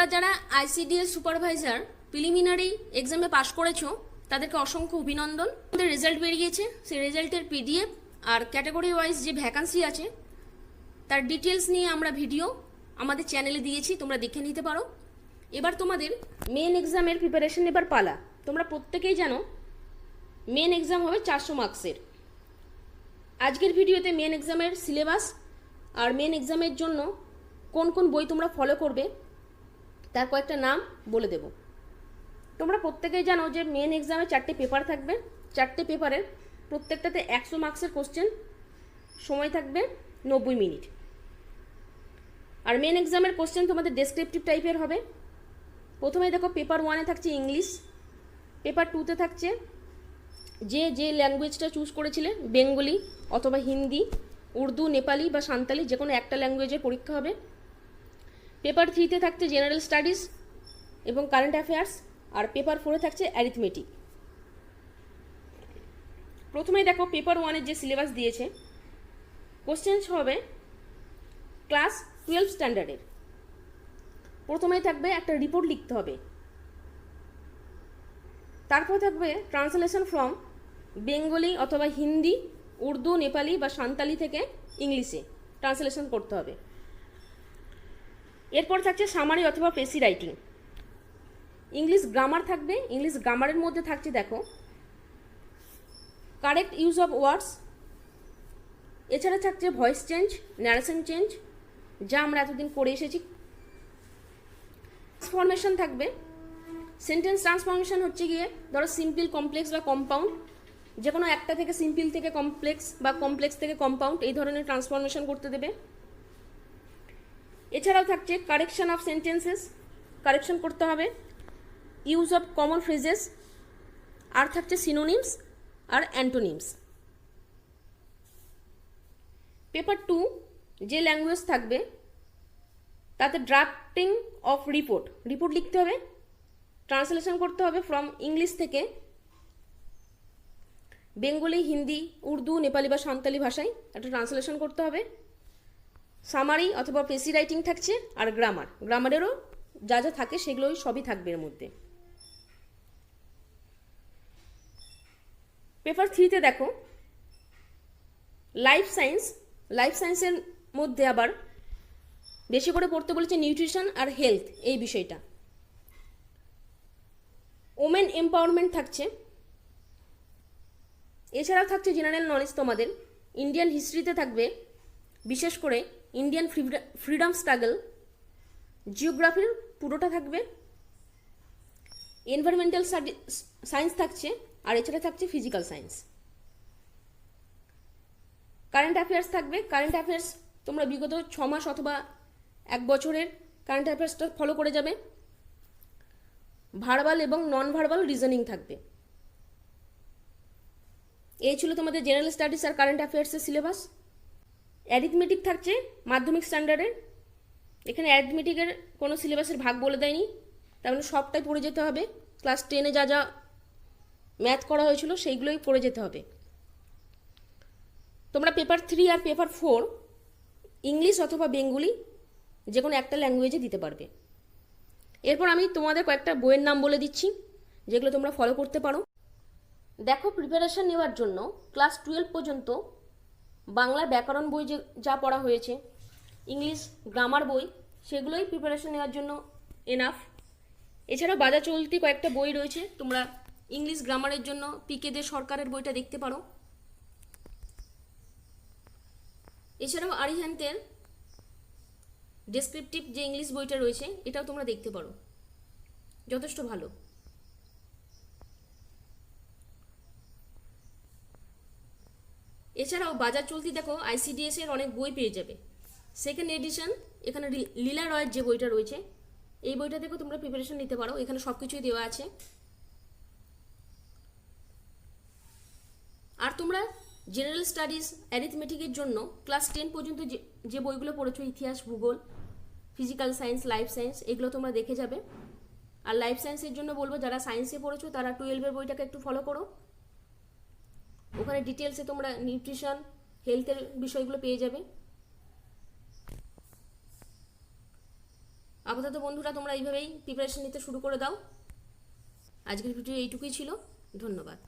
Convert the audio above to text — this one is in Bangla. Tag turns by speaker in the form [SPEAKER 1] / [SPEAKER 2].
[SPEAKER 1] তোমরা যারা আইসিডিএস সুপারভাইজার প্রিলিমিনারি এক্সামে পাশ করেছো তাদেরকে অসংখ্য অভিনন্দন। আমাদের রেজাল্ট বেরিয়েছে, সেই রেজাল্টের পিডিএফ আর ক্যাটাগরি ওয়াইজ যে ভ্যাকান্সি আছে তার ডিটেলস নিয়ে আমরা ভিডিও আমাদের চ্যানেলে দিয়েছি, তোমরা দেখে নিতে পারো। এবার তোমাদের মেন এক্সামের প্রিপারেশন এবার পালা। তোমরা প্রত্যেকেই জানো মেন এক্সাম হবে 400 মার্কসের। আজকের ভিডিওতে মেন এক্সামের সিলেবাস আর মেন এক্সামের জন্য কোন কোন বই তোমরা ফলো করবে তার কয়েকটা নাম বলে দেব। তোমরা প্রত্যেকেই জানো যে মেন এক্সামে 4টে পেপার থাকবে, 4টে পেপারের প্রত্যেকটাতে 100 মার্কসের কোশ্চেন, সময় থাকবে 90 মিনিট। আর মেন এক্সামের কোশ্চেন তোমাদের ডেসক্রিপটিভ টাইপের হবে। প্রথমেই দেখো পেপার 1-এ থাকছে ইংলিশ, পেপার 2-তে থাকছে যে ল্যাঙ্গুয়েজটা চুজ করেছিলে বেঙ্গলি অথবা হিন্দি, উর্দু, নেপালি বা সাঁওতালি, যে কোনো একটা ল্যাঙ্গুয়েজের পরীক্ষা হবে। পেপার 3-তে থাকছে জেনারেল স্টাডিজ এবং কারেন্ট অ্যাফেয়ার্স, আর পেপার 4-এ থাকছে অ্যারিথমেটিক। প্রথমেই দেখো পেপার 1-এর যে সিলেবাস দিয়েছে, কোশ্চেন হবে ক্লাস 12 স্ট্যান্ডার্ডের। প্রথমেই থাকবে একটা রিপোর্ট লিখতে হবে, তারপর থাকবে ট্রান্সলেশন ফ্রম বেঙ্গলি অথবা হিন্দি, উর্দু, নেপালি বা সাঁওতালি থেকে ইংলিশে ট্রান্সলেশন করতে হবে। এরপর থাকছে সামারি অথবা পেসি রাইটিং। ইংলিশ গ্রামার থাকবে, ইংলিশ গ্রামারের মধ্যে থাকছে দেখো কারেক্ট ইউজ অফ ওয়ার্ডস, এছাড়া থাকছে ভয়েস চেঞ্জ, ন্যারেশন চেঞ্জ, যা আমরা এতদিন করে এসেছি। ট্রান্সফরমেশন থাকবে, সেন্টেন্স ট্রান্সফরমেশন হচ্ছে গিয়ে ধরো সিম্পল, কমপ্লেক্স বা কম্পাউন্ড, যে কোনো একটা থেকে সিম্পল থেকে কমপ্লেক্স বা কমপ্লেক্স থেকে কম্পাউন্ড, এই ধরনের ট্রান্সফরমেশন করতে দেবে। এছাড়াও থাকছে কারেকশন অফ সেন্টেন্সেস, কারেকশন করতে হবে, ইউজ অফ কমন ফ্রেজেস, আর থাকছে সিনোনিমস আর অ্যান্টোনিমস। পেপার 2 যে ল্যাঙ্গুয়েজ থাকবে তাতে ড্রাফটিং অফ রিপোর্ট, রিপোর্ট লিখতে হবে, ট্রান্সলেশন করতে হবে ফ্রম ইংলিশ থেকে বেঙ্গলি, হিন্দি, উর্দু, নেপালি বা সাঁওতালি ভাষায় একটা ট্রান্সলেশন করতে হবে। সামারি অথবা পেসি রাইটিং থাকছে, আর গ্রামার, গ্রামারেরও যা যা থাকে সেগুলোই সবই থাকবে এর মধ্যে। পেপার 3-তে দেখো লাইফ সায়েন্স, লাইফ সায়েন্সের মধ্যে আবার বেশি করে পড়তে বলেছে নিউট্রিশন আর হেলথ, এই বিষয়টা। ওমেন এম্পাওয়ারমেন্ট থাকছে, এছাড়াও থাকছে জেনারেল নলেজ তোমাদের। ইন্ডিয়ান হিস্ট্রিতে থাকবে বিশেষ করে ইন্ডিয়ান ফ্রিডম স্ট্রাগল, জিওগ্রাফির পুরোটা থাকবে, এনভায়রনমেন্টাল সায়েন্স থাকছে, আর এছাড়া থাকছে ফিজিক্যাল সায়েন্স। কারেন্ট অ্যাফেয়ার্স থাকবে, কারেন্ট অ্যাফেয়ার্স তোমরা বিগত 6 মাস অথবা 1 বছরের কারেন্ট অ্যাফেয়ার্সটা ফলো করে যাবে। ভার্বাল এবং নন ভার্বাল রিজনিং থাকবে। এই ছিল তোমাদের জেনারেল স্টাডিজ আর কারেন্ট অ্যাফেয়ার্সের সিলেবাস। অ্যারিথমেটিক থাকছে মাধ্যমিক স্ট্যান্ডার্ডের। এখানে অ্যারিথমেটিকের কোনো সিলেবাসের ভাগ বলে দেয়নি, তার মানে সবটাই পড়ে যেতে হবে। ক্লাস 10-এ যা যা ম্যাথ করা হয়েছিল সেইগুলোই পড়ে যেতে হবে। তোমরা পেপার 3 আর পেপার 4 ইংলিশ অথবা বেঙ্গলি যে কোনো একটা ল্যাঙ্গুয়েজে দিতে পারবে। এরপর আমি তোমাদের কয়েকটা বইয়ের নাম বলে দিচ্ছি যেগুলো তোমরা ফলো করতে পারো। দেখো, প্রিপারেশন নেওয়ার জন্য ক্লাস 12 পর্যন্ত বাংলা ব্যাকরণ বই যা পড়া হয়েছে, ইংলিশ গ্রামার বই, সেগুলোই প্রিপারেশন নেওয়ার জন্য এনাফ। এছাড়াও বাজার চলতি কয়েকটা বই রয়েছে, তোমরা ইংলিশ গ্রামারের জন্য পিকে দে সরকারের বইটা দেখতে পারো। এছাড়াও আরিহান্তের ডেসক্রিপটিভ যে ইংলিশ বইটা রয়েছে এটাও তোমরা দেখতে পারো, যথেষ্ট ভালো। এছাড়াও বাজার চলতি দেখো আইসিডিএস এর অনেক বই পেয়ে যাবে। সেকেন্ড এডিশন, এখানে লীলা রয়ের যে বইটা রয়েছে এই বইটা দেখো তোমরা প্রিপারেশন নিতে পারো, এখানে সব কিছুই দেওয়া আছে। আর তোমরা জেনারেল স্টাডিজ অ্যারিথমেটিকের জন্য ক্লাস 10 পর্যন্ত যে বইগুলো পড়েছো, ইতিহাস, ভূগোল, ফিজিক্যাল সায়েন্স, লাইফ সায়েন্স, এগুলো তোমরা দেখে যাবে। আর লাইফ সায়েন্সের জন্য বলবো যারা সায়েন্সে পড়েছো তারা 12-এর বইটাকে একটু ফলো করো, ওখানে ডিটেলসে তোমরা নিউট্রিশন, হেলথের বিষয়গুলো পেয়ে যাবে। আপাতত বন্ধুরা তোমরা এইভাবেই প্রিপারেশন নিতে শুরু করে দাও। আজকের ভিডিও এইটুকুই ছিল। ধন্যবাদ।